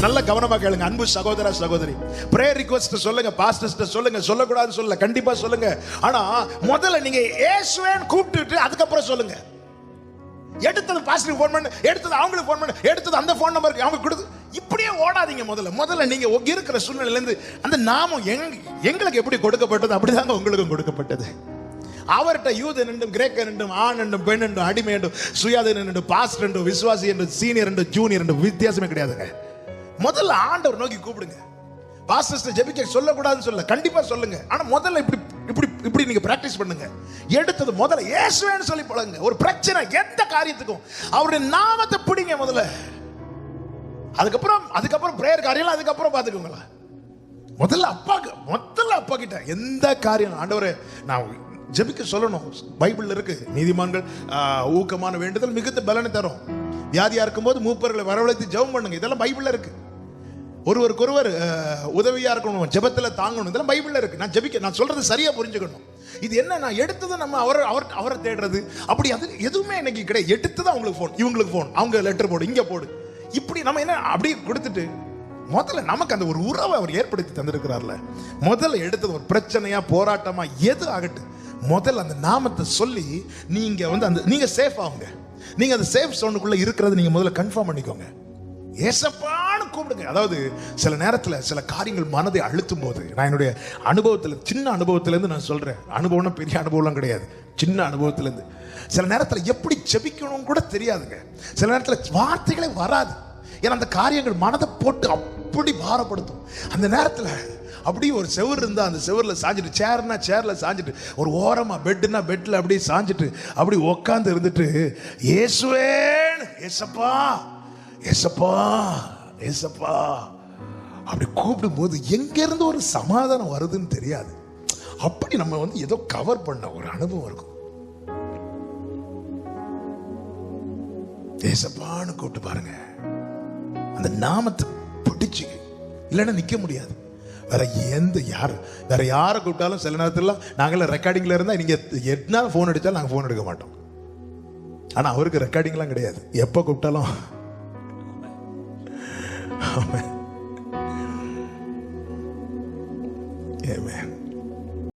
நல்ல கவனமா கேளுங்க அன்பு சகோதர சகோதரி. பிரேயர் ரிக்வெஸ்ட் சொல்லுங்க, பாஸ்டர்ஸ்ட சொல்லுங்க, சொல்லக்கூடாது சொல்ல கண்டிப்பா சொல்லுங்க. ஆனா முதல்ல நீங்க இயேசுவேன் கூப்பிட்டுட்டு அதுக்கப்புறம் சொல்லுங்க. எடுத்தது பாஸ்டருக்கு ஃபோன் பண்ணு, எடுத்தது அவங்களுக்கு ஃபோன் பண்ணு, எடுத்தது அந்த ஃபோன் நம்பருக்கு அவங்க கொடுத்து இப்படியே ஓடாதீங்க. முதல்ல நீங்க இருக்கிற சூழ்நிலையில இருந்து அந்த நாமம் எங்களுக்கு எப்படி கொடுக்கப்பட்டது அப்படிதாங்க உங்களுக்கும் கொடுக்கப்பட்டது. அவர்கிட்ட யூதன் என்றும் கிரேக்கன் என்றும் ஆண் என்றும் பெண் என்றும் அடிமை என்றும் சுயாதீன் என்றும் பாஸ்டர் என்றும் விசுவாசி என்றும் சீனியர் என்றும் ஜூனியர் என்றும் வித்தியாசமே கிடையாதுங்க. முதல்ல ஆண்டவர் நோக்கி கூப்பிடுங்க. பாஸ்டர்ஸ் ஜெபிக்க சொல்லக்கூடாதுன்னு சொல்ல கண்டிப்பா சொல்லுங்க. ஆனா முதல்ல இப்படி இப்படி இப்படி நீங்க பிராக்டிஸ் பண்ணுங்க. எடுத்தது முதல்ல இயேசுவேன்னு சொல்லி பழகுங்க. ஒரு பிரச்சனை எந்த காரியத்துக்கும் அவருடைய நாமத்தை பிடிங்க முதல்ல. அதுக்கப்புறம் பிரேயர் காரியம் அதுக்கப்புறம் பாத்துக்கோங்களா. முதல்ல அப்பா கிட்ட எந்த காரியம் ஆண்டவரே நான் ஜெபிக்க சொல்லணும். பைபிள்ல இருக்கு, நீதிமான்கள் ஊக்கமான வேண்டுதல் மிகுந்த பலனை தரும். வியாதியா இருக்கும்போது மூப்பர்களை வரவழைத்து ஜெபம் பண்ணுங்க. இதெல்லாம் பைபிள்ல இருக்கு. ஒருவருக்கொருவர் உதவியா இருக்கணும், ஜெபத்துல தாங்கணும், இதெல்லாம் பைபிள்ல இருக்கு. நான் சொல்றது சரியா புரிஞ்சுக்கணும். இது என்ன, நான் எடுத்தது நம்ம அவரை தேடுறது அப்படி அது எதுவுமே இன்னைக்கு கிடையாது. எடுத்தது அவங்களுக்கு போன், இவங்களுக்கு போன், அவங்க லெட்டர் போடு, இங்க போடு, இப்படி நம்ம என்ன அப்படியே கொடுத்துட்டு முதல்ல நமக்கு அந்த ஒரு உறவை அவர் ஏற்படுத்தி தந்திருக்கிறார்ல. முதல்ல எடுத்தது ஒரு பிரச்சனையா போராட்டமா எது ஆகட்டும், முதல்ல அந்த நாமத்தை சொல்லி நீங்க சேஃப் ஆகுங்க. நீங்க அந்த சேஃப் சோனுக்குள்ள இருக்கிறது நீங்க முதல்ல கன்ஃபார்ம் பண்ணிக்கோங்க. ஏசப்பான்னு கூப்பிடுங்க. அதாவது சில நேரத்தில் சில காரியங்கள் மனதை அழுத்தும் போது, நான் என்னுடைய அனுபவத்தில், சின்ன அனுபவத்திலேருந்து நான் சொல்றேன். அனுபவம்னா பெரிய அனுபவம்லாம் கிடையாது, சின்ன அனுபவத்திலேருந்து சில நேரத்தில் எப்படி ஜெபிக்கணும் கூட தெரியாதுங்க. சில நேரத்தில் வார்த்தைகளே வராது. ஏன்னா அந்த காரியங்கள் மனதை போட்டு அப்படி பாரப்படுத்தும். அந்த நேரத்தில் அப்படியே ஒரு செவர் இருந்தா அந்த செவரில் சாஞ்சிட்டு, சேர்னா சேர்ல சாஞ்சிட்டு, ஒரு ஓரமா பெட்னா பெட்ல அப்படியே சாஞ்சிட்டு அப்படி உக்காந்து இருந்துட்டு இயேசுவேன், ஏசப்பா ஏசப்பா ஏசப்பா அப்படி கூப்பிடும் போது எங்க இருந்து ஒரு சமாதானம் வருதுன்னு தெரியாது. அப்படி நம்ம ஏதோ கவர் பண்ண ஒரு அனுபவம் இருக்கும். ஏசப்பான்னு கூப்பிட்டு பாருங்க. அந்த நாமத்தை பிடிச்சு இல்லைன்னா நிக்க முடியாது. வேற யாரை கூப்பிட்டாலும் சில நேரத்துல நாங்களாம் ரெக்கார்டிங்ல இருந்தா நீங்க என்ன போன் அடிச்சாலும் நாங்க போன் எடுக்க மாட்டோம். ஆனா அவருக்கு ரெக்கார்டிங்லாம் கிடையாது, எப்ப கூப்பிட்டாலும். Amen.